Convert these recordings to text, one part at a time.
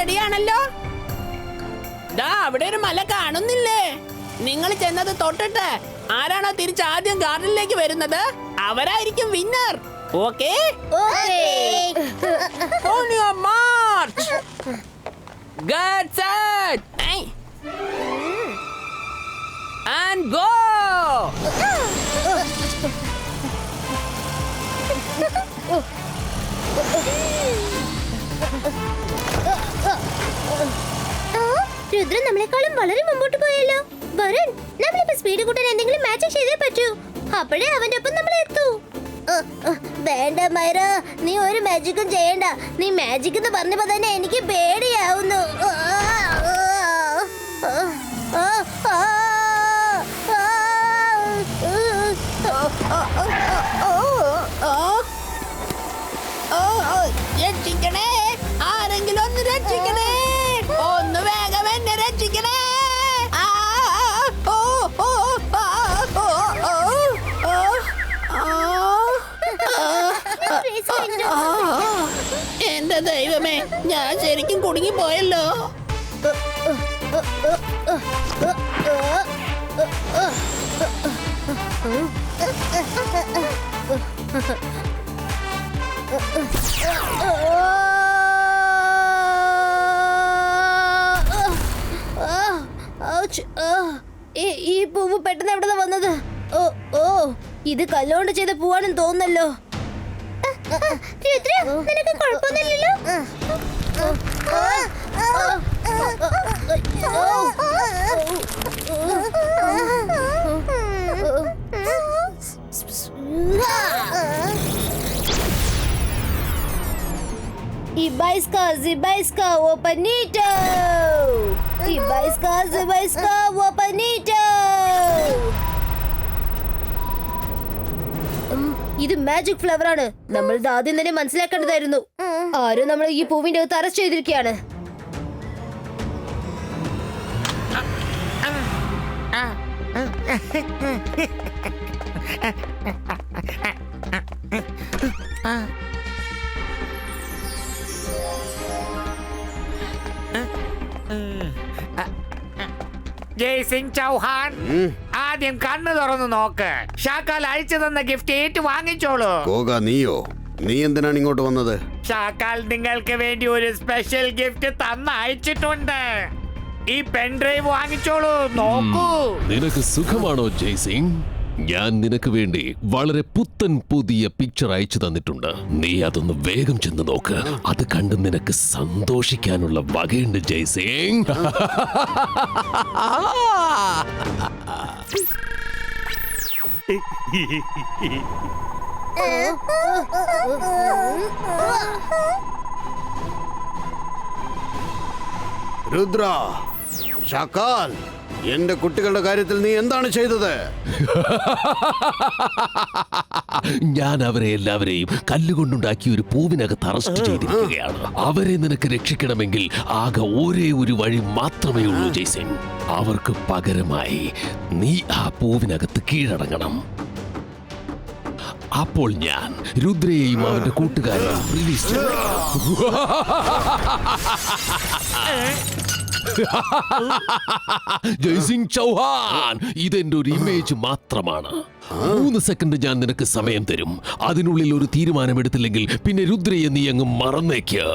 റെഡിയാണല്ലോ. അവിടെ ഒരു മല കാണുന്നില്ലേ? നിങ്ങൾ ചെന്നത് തൊട്ടിട്ട് ആരാണോ തിരിച്ച് ആദ്യം ഗാർഡനിലേക്ക് വരുന്നത് അവരായിരിക്കും winner. Okay? On your march. Get set. And go. Rudra നമ്മളെക്കാളും വളരെ മുമ്പോട്ട് പോയല്ലോ. വരുൺ, നമ്മളിപ്പോ സ്പീഡ് കൂട്ടാൻ എന്തെങ്കിലും മാജിക് ചെയ്തേ പറ്റൂ. അപ്പോഴേ അവന്റെ ഒപ്പം നമ്മൾ എത്തൂ. വേണ്ട മൈറ, നീ ഒരു മാജിക്കും ചെയ്യണ്ട. നീ മാജിക് എന്ന് പറഞ്ഞപ്പോ തന്നെ എനിക്ക് പേടിയാവുന്നു. രക്ഷിക്കണേ, ആരെങ്കിലും ഒന്ന് രക്ഷിക്കണേ, ഒന്ന് വേഗം എന്നെ രക്ഷിക്കണേ. എന്റെ ദൈവമേ, ഞാൻ ശരിക്കും കുടുങ്ങി പോയല്ലോ. ഈ പൂവ് പെട്ടെന്ന് എവിടെ വന്നത്? ഓ, ഇത് കല്ലുകൊണ്ട് ചെയ്ത പൂവാണെന്ന് തോന്നുന്നല്ലോ. നിനക്ക് കുഴപ്പമൊന്നുമില്ലല്ലോ? Ibaiska, openito! Ibaiska, openito! ഇത് മാജിക് ഫ്ലവർ ആണ്. നമ്മൾ ഇത് ആദ്യം തന്നെ മനസ്സിലാക്കേണ്ടതായിരുന്നു. ആരും നമ്മൾ ഈ പൂവിന്റെ അകത്ത് അറസ്റ്റ് ചെയ്തിരിക്കുകയാണ്. ജയ്സിംഗ് ചൗഹാൻ, ആദ്യം കണ്ണു തുറന്നു നോക്ക്. ഷാക്കാൽ അയച്ചു തന്ന ഗിഫ്റ്റ് ഏറ്റു വാങ്ങിച്ചോളൂ. നീയോ? നീ എന്തിനാണ് ഇങ്ങോട്ട് വന്നത്? ഷാക്കാൽ നിങ്ങൾക്ക് വേണ്ടി ഒരു സ്പെഷ്യൽ ഗിഫ്റ്റ് അയച്ചിട്ടുണ്ട്. ഈ പെൻ ഡ്രൈവ് വാങ്ങിച്ചോളൂ, നോക്കൂ. നിനക്ക് സുഖമാണോ ജയ്സിംഗ്? ഞാൻ നിനക്ക് വേണ്ടി വളരെ പുത്തൻ പുതിയ പിക്ചർ അയച്ചു തന്നിട്ടുണ്ട്. നീ അതൊന്ന് വേഗം ചെന്ന് നോക്ക്. അത് കണ്ട് നിനക്ക് സന്തോഷിക്കാനുള്ള വകയുണ്ട് ജയ്സിംഗ്. രുദ്ര, ഷാക്കാൽ, എന്റെ കുട്ടികളുടെ കാര്യത്തിൽ നീ എന്താണ് ചെയ്തത്? ഞാൻ അവരെ എല്ലാവരെയും കല്ലുകൊണ്ടുണ്ടാക്കിയ ഒരു പൂവിനകത്ത് അറസ്റ്റ് ചെയ്തിരിക്കുകയാണ്. അവരെ നിനക്ക് രക്ഷിക്കണമെങ്കിൽ ആകെ ഒരേ ഒരു വഴി മാത്രമേ ഉള്ളൂ ജയ്സിംഗ്. അവർക്ക് പകരമായി നീ ആ പൂവിനകത്ത് കീഴടങ്ങണം. അപ്പോൾ ഞാൻ രുദ്രയെയും അവന്റെ കൂട്ടുകാരെയും റിലീസ് ചെയ്യും. ജയ്സിംഗ് ചൗഹാൻ, ഇതെന്റെ ഒരു ഇമേജ് മാത്രമാണ്. 3 സെക്കൻഡ് ഞാൻ നിനക്ക് സമയം തരും. അതിനുള്ളിൽ ഒരു തീരുമാനമെടുത്തില്ലെങ്കിൽ പിന്നെ രുദ്രയെ നീ അങ്ങ് മറന്നേക്ക്.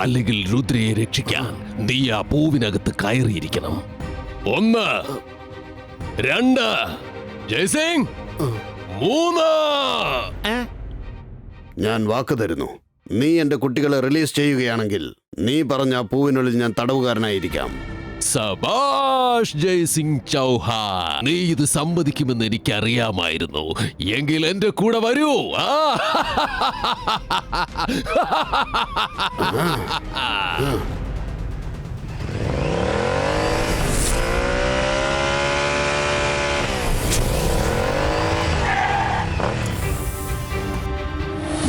അല്ലെങ്കിൽ രുദ്രയെ രക്ഷിക്കാൻ നീ ആ പൂവിനകത്ത് കയറിയിരിക്കണം. 1, 2, ജയ്സിംഗ് 3. ഞാൻ വാക്ക് തരുന്നു, നീ എന്റെ കുട്ടികളെ റിലീസ് ചെയ്യുകയാണെങ്കിൽ നീ പറഞ്ഞ ആ പൂവിനുള്ളിൽ ഞാൻ തടവുകാരനായിരിക്കാം. സബാഷ് ജയ്സിംഗ് ചൗഹാൻ, നീ ഇത് സമ്മതിക്കുമെന്ന് എനിക്കറിയാമായിരുന്നു. എങ്കിൽ എന്റെ കൂടെ വരൂ.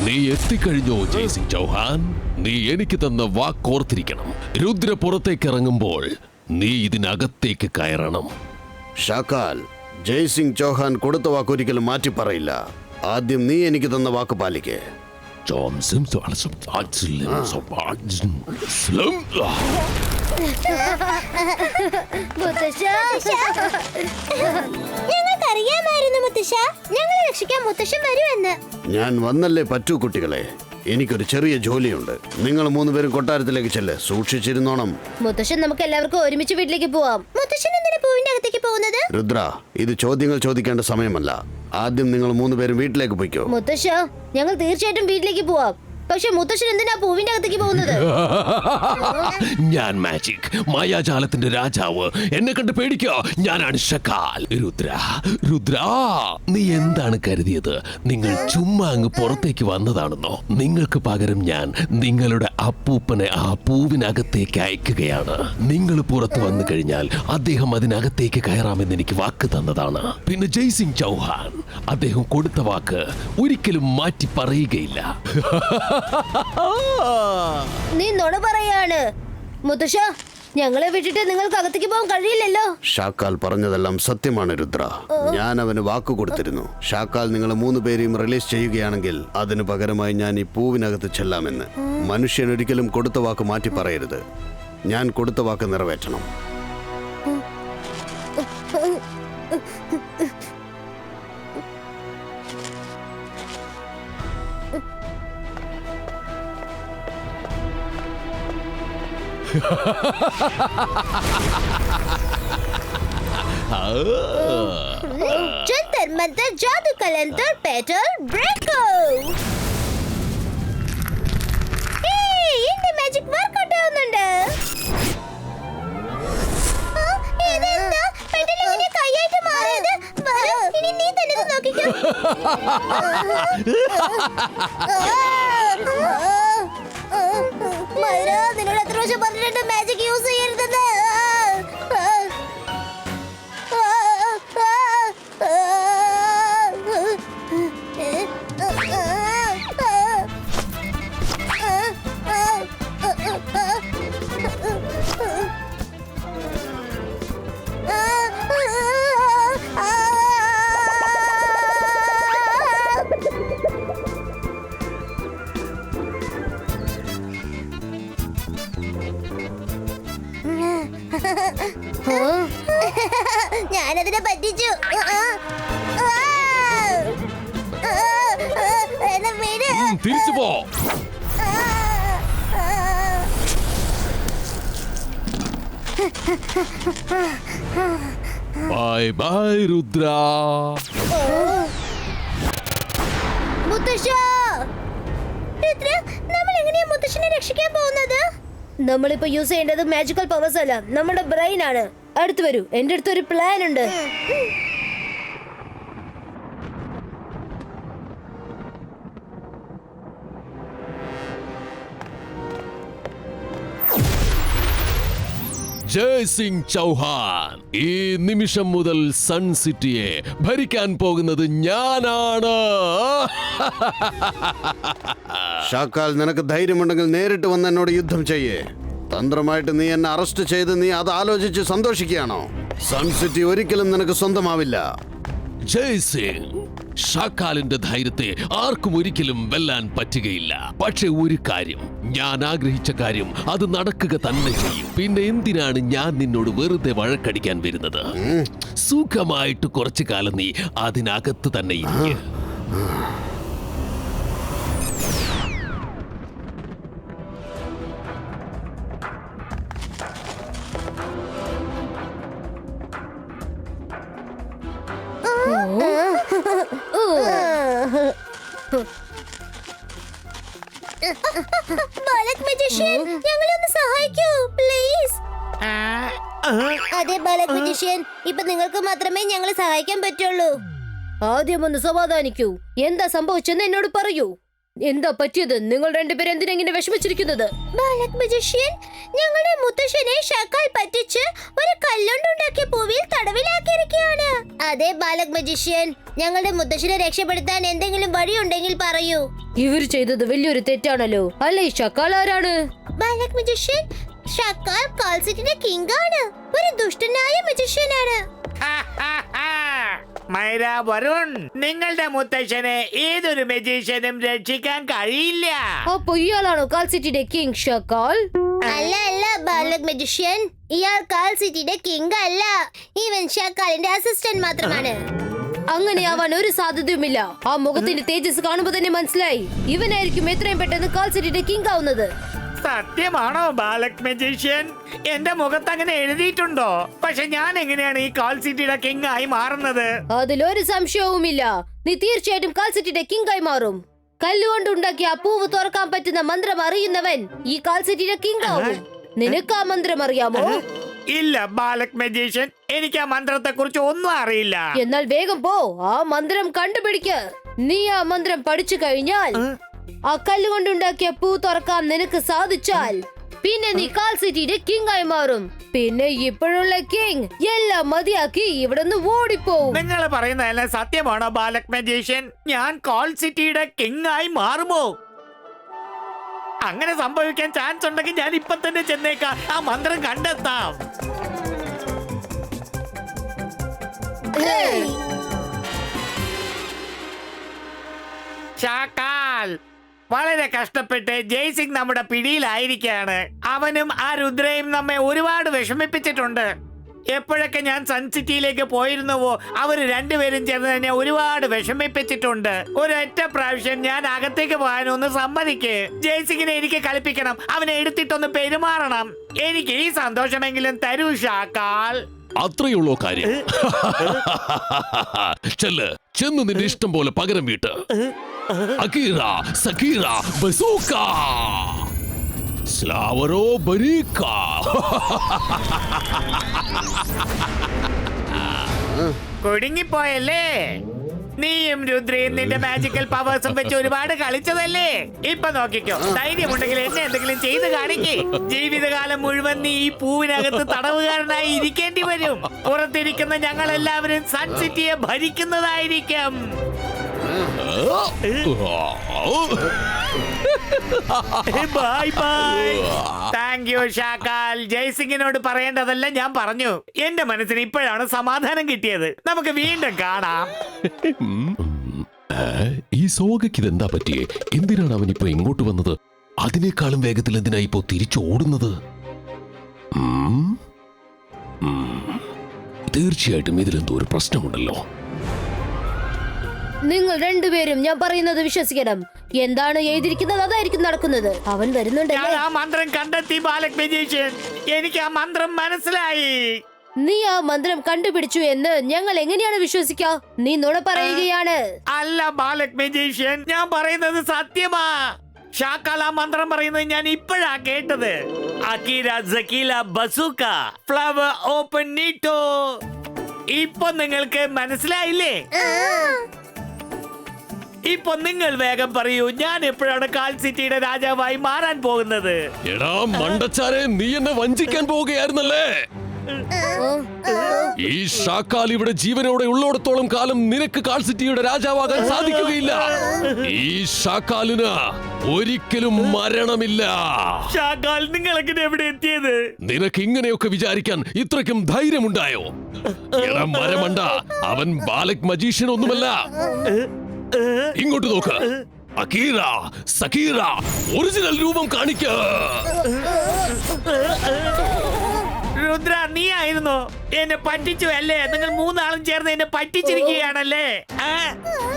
നീ എത്തിക്കഴിഞ്ഞോ ജയ്സിംഗ് ചൗഹാൻ? നീ എനിക്ക് തന്ന വാക്കോർത്തിരിക്കണം. രുദ്ര പുറത്തേക്ക് ഇറങ്ങുമ്പോൾ നീ ഇതിനകത്തേക്ക് കയറണം. ഷാക്കാൽ, ജയ്സിംഗ് ചൗഹാൻ കൊടുത്ത വാക്കൊരിക്കലും മാറ്റി പറയില്ല. ആദ്യം നീ എനിക്ക് തന്ന വാക്ക് പാലിക്കേ. ഞങ്ങൾക്കറിയാമായിരുന്നു മുത്തശ്ശ, ഞങ്ങളെ രക്ഷിക്കാൻ മുത്തശ്ശൻ വരുമെന്ന്. ഞാൻ വന്നല്ലേ പറ്റൂ കുട്ടികളെ. എനിക്കൊരു ചെറിയ ജോലിയുണ്ട്. നിങ്ങൾ 3 പേരും കൊട്ടാരത്തിലേക്ക് ചെല്ല്. സൂക്ഷിച്ചിരുന്നോണം. മുത്തശ്ശൻ, നമുക്ക് എല്ലാവർക്കും ഒരുമിച്ച് വീട്ടിലേക്ക് പോവാം. മുത്തശ്ശൻ എന്തിനാ പൂവിന്റെ അകത്തേക്ക് പോകുന്നത്? രുദ്ര, ഇത് ചോദ്യങ്ങൾ ചോദിക്കേണ്ട സമയമല്ല. ആദ്യം നിങ്ങൾ 3 പേരും വീട്ടിലേക്ക് പോയിക്കോ. മുത്തശ്ശ, ഞങ്ങൾ തീർച്ചയായിട്ടും വീട്ടിലേക്ക് പോവാം. പക്ഷെ മുത്തശ്ശൻ എന്തിനാ പൂവിന്റെ അകത്തേക്ക് പോകുന്നത്? ഞാൻ മാജിക്, മായാജാലത്തിന്റെ രാജാവ്. എന്നെ കണ്ട് പേടിക്കോ? ഞാനാണ് ഷക്കാൽ. രുദ്ര, നീ എന്താണ് കരുതിയത്? നിങ്ങൾ ചുമ്മാ അങ്ങ് പുറത്തേക്ക് വന്നതാണെന്നോ? നിങ്ങൾക്ക് പകരം ഞാൻ നിങ്ങളുടെ അപ്പൂപ്പനെ ആ പൂവിനകത്തേക്ക് അയക്കുകയാണ്. നിങ്ങൾ പുറത്തു വന്നു കഴിഞ്ഞാൽ അദ്ദേഹം അതിനകത്തേക്ക് കയറാമെന്ന് എനിക്ക് വാക്ക് തന്നതാണ്. പിന്നെ ജയ്സിംഗ് ചൗഹാൻ, അദ്ദേഹം കൊടുത്ത വാക്ക് ഒരിക്കലും മാറ്റി പറയുകയില്ല. നീ നുണ പറയാണ് മുത്തശ്ശ. ഞങ്ങളെ വിട്ടിട്ട് നിങ്ങൾക്ക് അകത്തേക്ക് പോകാൻ കഴിയില്ലല്ലോ. ഷാക്കാൽ പറഞ്ഞതെല്ലാം സത്യമാണ് രുദ്ര. ഞാൻ അവന് വാക്ക് കൊടുത്തിരുന്നു. ഷാക്കാൽ നിങ്ങൾ 3 പേരെയും റിലീസ് ചെയ്യുകയാണെങ്കിൽ അതിന് പകരമായി ഞാൻ ഈ പൂവിനകത്ത് ചെല്ലാമെന്ന്. മനുഷ്യൻ ഒരിക്കലും കൊടുത്ത വാക്ക് മാറ്റി പറയരുത്. ഞാൻ കൊടുത്ത വാക്ക് നിറവേറ്റണം. ജന്തർ മന്തർ ജാദു കലന്തർ പേറ്റൽ ബ്രേക്കോ. എന്റെ മാജിക് വർക്കൗട്ട് ആവുന്നുണ്ട്. ഇതെന്താ പെട്ടെന്ന് ഇങ്ങനെ കൈയായിട്ട് മാറിയത്? ഇനി നീ തന്നെ നോക്കിക്കോ. മൈര, നിന്നോട് എത്ര പ്രാവശ്യം പറഞ്ഞിട്ടുണ്ട് മാജിക് യൂസ് ചെയ്യരുതെന്ന്? ഞാനതിനെ പറ്റിച്ചു. തിരിച്ചു പോ. Bye bye Rudra. മുത്തശ്ശ, നമ്മൾ എങ്ങനെയാ മുത്തശ്ശനെ രക്ഷിക്കാൻ പോകുന്നത്? നമ്മളിപ്പോ യൂസ് ചെയ്യേണ്ടത് മാജിക്കൽ പവേഴ്സ് അല്ല, നമ്മുടെ ബ്രെയിൻ ആണ്. അടുത്ത് വരൂ, എന്റെ അടുത്ത് ഒരു പ്ലാൻ ഉണ്ട്. ജയ്സിംഗ് ചൗഹാൻ, ഈ നിമിഷം മുതൽ സൺ സിറ്റിയെ ഭരിക്കാൻ പോകുന്നത് ഞാനാണ്. ഷാക്കാൽ, നിനക്ക് ധൈര്യമുണ്ടെങ്കിൽ നേരിട്ട് വന്ന് എന്നോട് യുദ്ധം ചെയ്യേ. തന്ത്രമായിട്ട് നീ എന്നെ അറസ്റ്റ് ചെയ്ത് നീ അത് ആലോചിച്ച് സന്തോഷിക്കുകയാണോ? സൺ സിറ്റി ഒരിക്കലും നിനക്ക് സ്വന്തമാവില്ല. ജയ്സിംഗ്, ഷാക്കാലിന്റെ ധൈര്യത്തെ ആർക്കും ഒരിക്കലും വെല്ലാൻ പറ്റുകയില്ല. പക്ഷെ ഒരു കാര്യം, ഞാൻ ആഗ്രഹിച്ച കാര്യം അത് നടക്കുക തന്നെ ചെയ്യും. പിന്നെ എന്തിനാണ് ഞാൻ നിന്നോട് വെറുതെ വഴക്കടിക്കാൻ വരുന്നത്? സുഖമായിട്ട് കുറച്ചു കാലം നീ അതിനകത്ത് തന്നെ ഇരിക്കുക. ബാലക് മജീഷ്യൻ, ഞങ്ങളെ ഒന്ന് സഹായിക്കൂ പ്ലീസ്. അതെ ബാലക് മജീഷ്യൻ, ഇപ്പൊ നിങ്ങൾക്ക് മാത്രമേ ഞങ്ങളെ സഹായിക്കാൻ പറ്റുള്ളൂ. ആദ്യം ഒന്ന് സമാധാനിക്കൂ. എന്താ സംഭവിച്ചെന്ന് എന്നോട് പറയൂ. എന്താ പറ്റിയത്? നിങ്ങൾ രണ്ടുപേരും എന്തിനെങ്ങനെ വിഷമിച്ചിരിക്കുന്നത്? ബാലക് മജീഷ്യൻ, ഞങ്ങളുടെ മുത്തശ്ശനെ ഷാക്കാൽ പറ്റിച്ച് ഒരു കല്ലുണ്ടുണ്ടാക്കിയ പൂവിൽ തടവിലാക്കിയിരിക്കുകയാണ്. അതെ ബാലക് മജീഷ്യൻ, ഞങ്ങളുടെ മുത്തശ്ശനെ രക്ഷപ്പെടുത്താൻ എന്തെങ്കിലും വഴിയുണ്ടെങ്കിൽ പറയൂ. ഇവർ ചെയ്തത് വലിയൊരു തെറ്റാണല്ലോ. അല്ല, ഈ ഷാക്കാൽ ആരാണ്? ബാലക് മജീഷ്യൻ, ഷാക്കാൽ കാൽ സിറ്റിയുടെ കിങ് ആണ്. ഒരു ദുഷ്ടനായ മജീഷ്യനാണ്. മൈര, വരുൺ, നിങ്ങളുടെ മുത്തശ്ശനെ ഏതൊരു മജീഷ്യനും രക്ഷിക്കാൻ കഴിയില്ല. അപ്പൊ ഇയാളാണോ കാൽ സിറ്റിയുടെ കിങ് ഷക്കാൽ? അല്ല അല്ല ബാലക് മജിഷ്യൻ, ഇയാൾ കാൽ സിറ്റിയുടെ കിങ് അല്ല. ഇവൻ ഷക്കാലിന്റെ അസിസ്റ്റന്റ് മാത്രമാണ്. അങ്ങനെ ആവാൻ ഒരു സാധ്യതയുമില്ല. ആ മുഖത്തിന്റെ തേജസ് കാണുമ്പോ തന്നെ മനസ്സിലായി ഇവനായിരിക്കും എത്രയും പെട്ടെന്ന് കാൽ സിറ്റിയുടെ കിങ് ആവുന്നത്. സത്യമാണോ ബാലക് മജീഷ്യൻ? എന്റെ മുഖത്ത് അങ്ങനെ എഴുതിയിട്ടുണ്ടോ? പക്ഷെ ഞാൻ എങ്ങനെയാണ് ഈ കാൽ സിറ്റിയുടെ കിങ് ആയി മാറുന്നത്? അതിലൊരു സംശയവുമില്ല. നീ തീർച്ചയായിട്ടും കാൽ സിറ്റിയുടെ കിങ് ആയി മാറും. കല്ലുകൊണ്ട് ഉണ്ടാക്കിയ ആ പൂവ് തുറക്കാൻ പറ്റുന്ന മന്ത്രം അറിയുന്നവൻ ഈ കാൽ സിറ്റിയുടെ കിങ് ആവും. നിനക്ക് ആ മന്ത്രം അറിയാമോ? ഇല്ല ബാലക് മജീഷ്യൻ, എനിക്ക് ആ മന്ത്രത്തെ കുറിച്ച് ഒന്നും അറിയില്ല. എന്നാൽ വേഗം പോ, ആ മന്ത്രം കണ്ടുപിടിക്ക്. നീ ആ മന്ത്രം പഠിച്ചു കഴിഞ്ഞാൽ ആ കല്ലുകൊണ്ടുണ്ടാക്കിയ പൂ തുറക്കാൻ നിനക്ക് സാധിച്ചാൽ പിന്നെ നീ കാൽ സിറ്റിയുടെ കിങ് ആയി മാറും. പിന്നെ ഇപ്പോഴുള്ള കിങ് എല്ലാം മതിയാക്കി ഇവിടെ നിന്ന് ഓടിപ്പോവും. നിങ്ങൾ പറയുന്നതെല്ലാം സത്യമാണോ ബാലക് മജീഷ്യൻ? ഞാൻ കാൽ സിറ്റിയുടെ കിങ് ആയി മാറുമോ? അങ്ങനെ സംഭവിക്കാൻ ചാൻസ് ഉണ്ടെങ്കിൽ ഞാൻ ഇപ്പൊ തന്നെ ചെന്നേക്കാം, ആ മന്ത്രം കണ്ടെത്താം. ഷാക്കാൽ, വളരെ കഷ്ടപ്പെട്ട് ജയ്സിംഗ് നമ്മുടെ പിടിയിലായിരിക്കാണ്. അവനും ആ രുദ്രയും നമ്മെ ഒരുപാട് വിഷമിപ്പിച്ചിട്ടുണ്ട്. എപ്പോഴൊക്കെ ഞാൻ സൺ സിറ്റിയിലേക്ക് പോയിരുന്നുവോ അവർ രണ്ടുപേരും ചേർന്ന് തന്നെ ഒരുപാട് വിഷമിപ്പിച്ചിട്ടുണ്ട്. ഒരൊറ്റ പ്രാവശ്യം ഞാൻ അകത്തേക്ക് പോകാനൊന്ന് സമ്മതിക്ക്. ജയ്സിംഗിനെ എനിക്ക് കളിപ്പിക്കണം, അവനെ എടുത്തിട്ടൊന്ന് പെരുമാറണം. എനിക്ക് ഈ സന്തോഷമെങ്കിലും തരൂ ഷാക്കാൽ. അത്രയുള്ളോ കാര്യം? ചെന്ന് നിന്റെ ഇഷ്ടം പോലെ പകരം വീട്ട്. അകീറ, സകീറ, ബസൂക്ക, സ്ലാവറോ ബരീക്ക. കുടുങ്ങിപ്പോയല്ലേ? നീയും രുദ്രയും നിന്റെ മാജിക്കൽ പവേഴ്സും വെച്ച് ഒരുപാട് കളിച്ചതല്ലേ? ഇപ്പൊ നോക്കിക്കോ, ധൈര്യമുണ്ടെങ്കിൽ എന്നെ എന്തെങ്കിലും ചെയ്ത് കാണിക്കേ. ജീവിതകാലം മുഴുവൻ നീ ഈ പൂവിനകത്ത് തടവുകാരനായി ഇരിക്കേണ്ടി വരും. പുറത്തിരിക്കുന്ന ഞങ്ങൾ എല്ലാവരും സൺ സിറ്റിയെ ഭരിക്കുന്നതായിരിക്കും. Bye bye. Thank you Shakaal. ജയ്സിംഗിനോട് പറയേണ്ടതെല്ലാം ഞാൻ പറഞ്ഞു. എന്റെ മനസ്സിന് ഇപ്പോഴാണ് സമാധാനം കിട്ടിയത്. നമുക്ക് വീണ്ടും കാണാം. ഈ സോഗയ്ക്ക് ഇതെന്താ പറ്റിയേ? എന്തിനാണ് അവൻ ഇപ്പൊ ഇങ്ങോട്ട് വന്നത്? അതിനേക്കാളും വേഗത്തിൽ എന്തിനാ ഇപ്പോ തിരിച്ചോടുന്നത്? തീർച്ചയായിട്ടും ഇതിലെന്തോ ഒരു പ്രശ്നമുണ്ടല്ലോ. നിങ്ങൾ രണ്ടുപേരും ഞാൻ പറയുന്നത് വിശ്വസിക്കണം. എന്താണ് എഴുതിയിരിക്കുന്നത് അതായിരിക്കും നടക്കുന്നത്. അവൻ വരുന്നുണ്ടല്ലേ? ഞാൻ ആ മന്ത്രം കണ്ടെത്തി ബാലക് മജീഷ്യൻ. എനിക്ക് ആ മന്ത്രം മനസ്സിലായി. നീ ആ മന്ത്രം കണ്ടുപിടിച്ചു എന്ന് ഞങ്ങൾ എങ്ങനെയാണ് വിശ്വസിക്കുക? നീ നുണ പറയുകയാണ്. അല്ല ബാലക് മജീഷ്യൻ, ഞാൻ പറയുന്നത് സത്യമാ. ഷാക്കാൽ ആ മന്ത്രം പറയുന്നത് ഞാൻ ഇപ്പോഴാ കേട്ടത്. Akira, Shakeela, bazooka, flower, open, നീറ്റോ. ഇപ്പൊ നിങ്ങൾക്ക് മനസ്സിലായില്ലേ? ഇപ്പൊ നിങ്ങൾ വേഗം പറയൂ, ഞാൻ എപ്പോഴാണ് കാൽ സിറ്റിയുടെ രാജാവായി മാറാൻ പോകുന്നത്? എടാ മണ്ടച്ചാരെ, നീ എന്നെ വഞ്ചിക്കാൻ പോവുകയായിരുന്നല്ലേ? ഈ ഷാക്കാൽ ഇവിടെ ജീവനോടെ ഉള്ളിടത്തോളം കാലം നിനക്ക് കാൽ സിറ്റിയുടെ രാജാവാകാൻ സാധിക്കുകയില്ല. ഈ ഷാക്കാലിന് ഒരിക്കലും മരണമില്ല. ഷാക്കാൽ, നിങ്ങൾ എങ്ങനെ എവിടെ എത്തിയത്? നിനക്ക് ഇങ്ങനെയൊക്കെ വിചാരിക്കാൻ ഇത്രയ്ക്കും ധൈര്യമുണ്ടായോ? എടാ മരമണ്ട, അവൻ ബാലക് മജീഷ്യൻ ഒന്നുമല്ല. ഇങ്ങോട്ട് നോക്ക്. അകീറ, സകീറ, ഒറിജിനൽ രൂപം കാണിക്ക. രുദ്ര, നീ ആയിരുന്നോ? എന്നെ പറ്റിച്ചു അല്ലേ? നിങ്ങൾ മൂന്നാളും ചേർന്ന് എന്നെ പറ്റിച്ചിരിക്കുകയാണല്ലേ?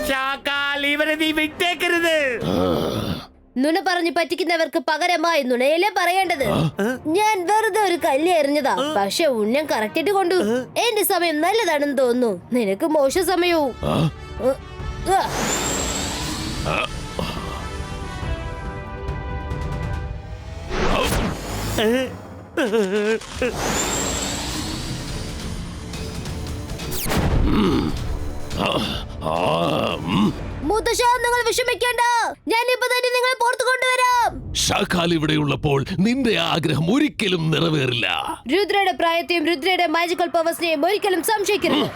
ഷാക്കാൽ, ഇവരെ നീ വിട്ടേക്കരുത്. നുണ പറഞ്ഞു പറ്റിക്കുന്നവർക്ക് പകരമായി നുണയല്ലേ പറയേണ്ടത്. ഞാൻ വെറുതെ ഒരു കല്ല് എറിഞ്ഞതാ. പക്ഷെ ഉന്നം കറക്റ്റായിട്ട് കൊണ്ടു. എന്റെ സമയം നല്ലതാണെന്ന് തോന്നുന്നു. നിനക്ക് മോശ സമയവും. മുത്തശ്ശ, നിങ്ങൾ വിഷമിക്കേണ്ട. ഞാൻ ഇപ്പൊ തന്നെ നിങ്ങളെ പുറത്തു കൊണ്ടുവരാം. ഷാക്കാൽ ഇവിടെ ഉള്ളപ്പോൾ നിന്റെ ആഗ്രഹം ഒരിക്കലും നിറവേറില്ല. രുദ്രയുടെ പ്രായത്തെയും രുദ്രയുടെ മാജിക്കൽ പവേഴ്സിനെയും ഒരിക്കലും സംശയിക്കരുത്.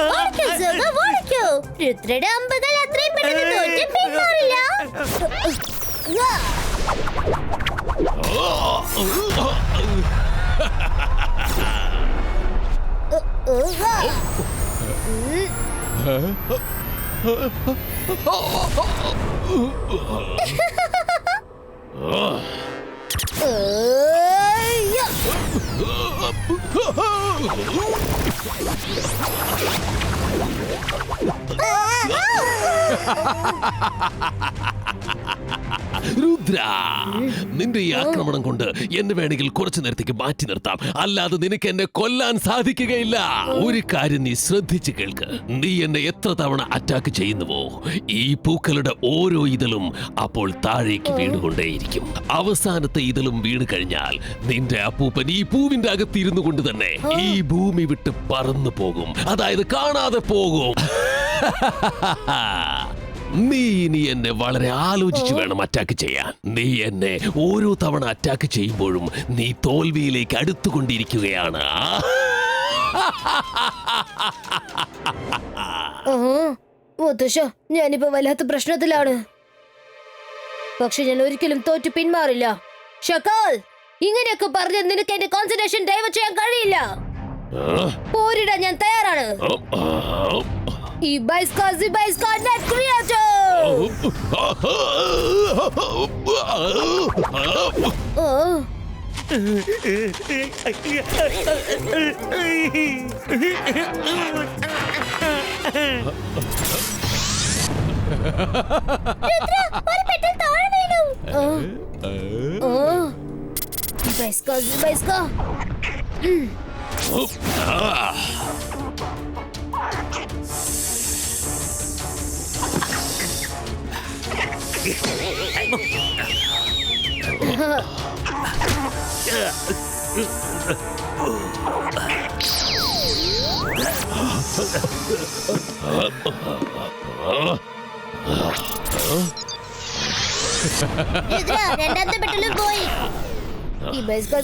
ഓടിക്കോ സോഗ, ഓടിക്കോ. രുദ്രയുടെ അമ്പുകൾ അത്രയും പെട്ടെന്ന് തോറ്റ് പിന്മാറില്ല. രുദ്ര, നിന്റെ ഈ ആക്രമണം കൊണ്ട് എന്നെ വേണമെങ്കിൽ കുറച്ചു നേരത്തേക്ക് മാറ്റി നിർത്താം, അല്ലാതെ നിനക്ക് എന്നെ കൊല്ലാൻ സാധിക്കുകയില്ല. ഒരു കാര്യം നീ ശ്രദ്ധിച്ചു കേൾക്ക്. നീ എന്നെ എത്ര തവണ അറ്റാക്ക് ചെയ്യുന്നുവോ, ഈ പൂക്കളുടെ ഓരോ ഇതളും അപ്പോൾ താഴേക്ക് വീണുകൊണ്ടേയിരിക്കും. അവസാനത്തെ ഇതളും വീണ് കഴിഞ്ഞാൽ നിന്റെ അപ്പൂപ്പൻ ഈ പൂവിന്റെ അകത്തിരുന്നു കൊണ്ട് തന്നെ ഈ ഭൂമി വിട്ട് പറന്നു പോകും, അതായത് കാണാതെ പോകും. നീ ഇനി എന്നെ വളരെ ആലോചിച്ചു വേണം അറ്റാക്ക് ചെയ്യാൻ. നീ എന്നെ ഓരോ തവണ അറ്റാക്ക് ചെയ്യുമ്പോഴും നീ തോൽവിയിലേക്ക് അടുത്തുകൊണ്ടിരിക്കുകയാണ്. മുത്തശ്ശ, ഞാനിപ്പോ വല്ലാത്ത പ്രശ്നത്തിലാണ്. പക്ഷെ ഞാൻ ഒരിക്കലും തോറ്റു പിന്മാറില്ല. ഷക്കാൽ, ഇങ്ങനെയൊക്കെ പറഞ്ഞ നിനക്ക് എന്റെ കോൺസെൻട്രേഷൻ ഡൈവേർട്ട് ചെയ്യാൻ കഴിയില്ല. പോരിടാൻ ഞാൻ തയ്യാറാണ്. ഈ ബൈസ്കാ നെറ്റ് ക്രിയേറ്റർ. ഒരു പെട്ടൽ താഴെ വീണു. ബൈസ്കാ. രണ്ടാമത്തെ പെട്ടലും പോയി. ഈ ബൈസ്കാ.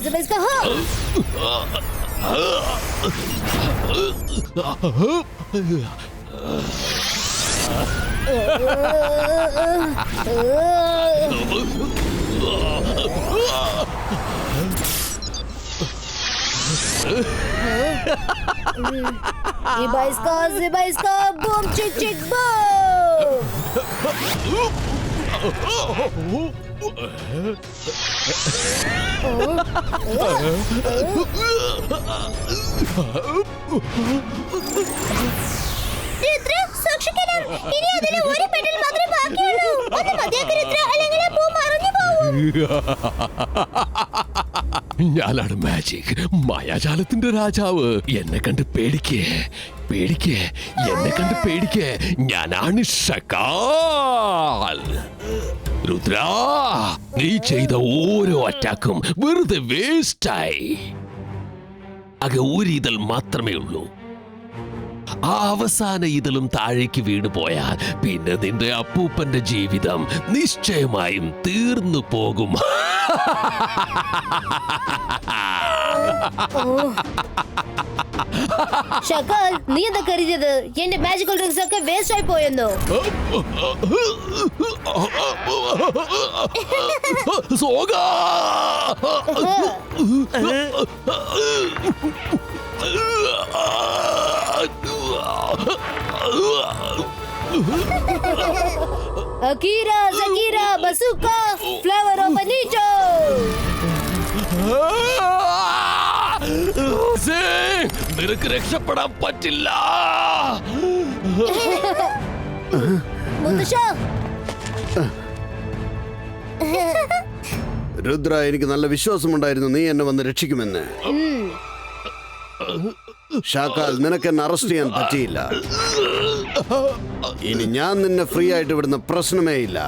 ഈ ബൈസ്കാ ബൂം ചിक चिक बूम. രുദ്ര, സൂക്ഷിക്കണം. ഇനി അതിൽ ഒരു പെട്ടൽ മാത്രമേ ബാക്കിയുള്ളൂ. ഒന്ന് മതിയാക്ക് രുദ്ര, അല്ലെങ്കിൽ ആ പൂ മറിഞ്ഞു പോവും. ഞാനാണ് മാജിക്, മായാജാലത്തിന്റെ രാജാവ്. എന്നെ കണ്ട് പേടിക്കേ, എന്നെ കണ്ട് പേടിക്കേ. ഞാനാണ് ഷക്കാൽ. രുദ്ര, നീ ചെയ്ത ഓരോ അറ്റാക്കും വെറുതെ വേസ്റ്റായി. ആകെ ഒരു ഇതൾ മാത്രമേ ഉള്ളൂ. ആ അവസാന ഇതളും താഴേക്ക് വീണു പോയാൽ പിന്നെ നിന്റെ അപ്പൂപ്പന്റെ ജീവിതം നിശ്ചയമായും തീർന്നു പോകും. ഷക്കാൽ, നീ എന്താ കരുതിയത് എന്റെ മാജിക്കൽ ഡ്രിങ്ക്സ് ഒക്കെ വേസ്റ്റ് ആയി പോയെന്നോ? സോഗാ, അക്കീരാ, സക്കീരാ, ബസൂക്കാ, ഫ്ലവർ ഓഫ് അനീറ്റോ. നിനക്ക് രക്ഷപ്പെടാൻ പറ്റില്ല. മുത്തശ്ശ, രുദ്ര, എനിക്ക് നല്ല വിശ്വാസമുണ്ടായിരുന്നു നീ എന്നെ വന്ന് രക്ഷിക്കുമെന്ന്. ഷാക്കാൽ, നിനക്ക് എന്നെ അറസ്റ്റ് ചെയ്യാൻ പറ്റിയില്ല. ഇനി ഞാൻ നിന്നെ ഫ്രീ ആയിട്ട് വിടുന്ന പ്രശ്നമേ ഇല്ല.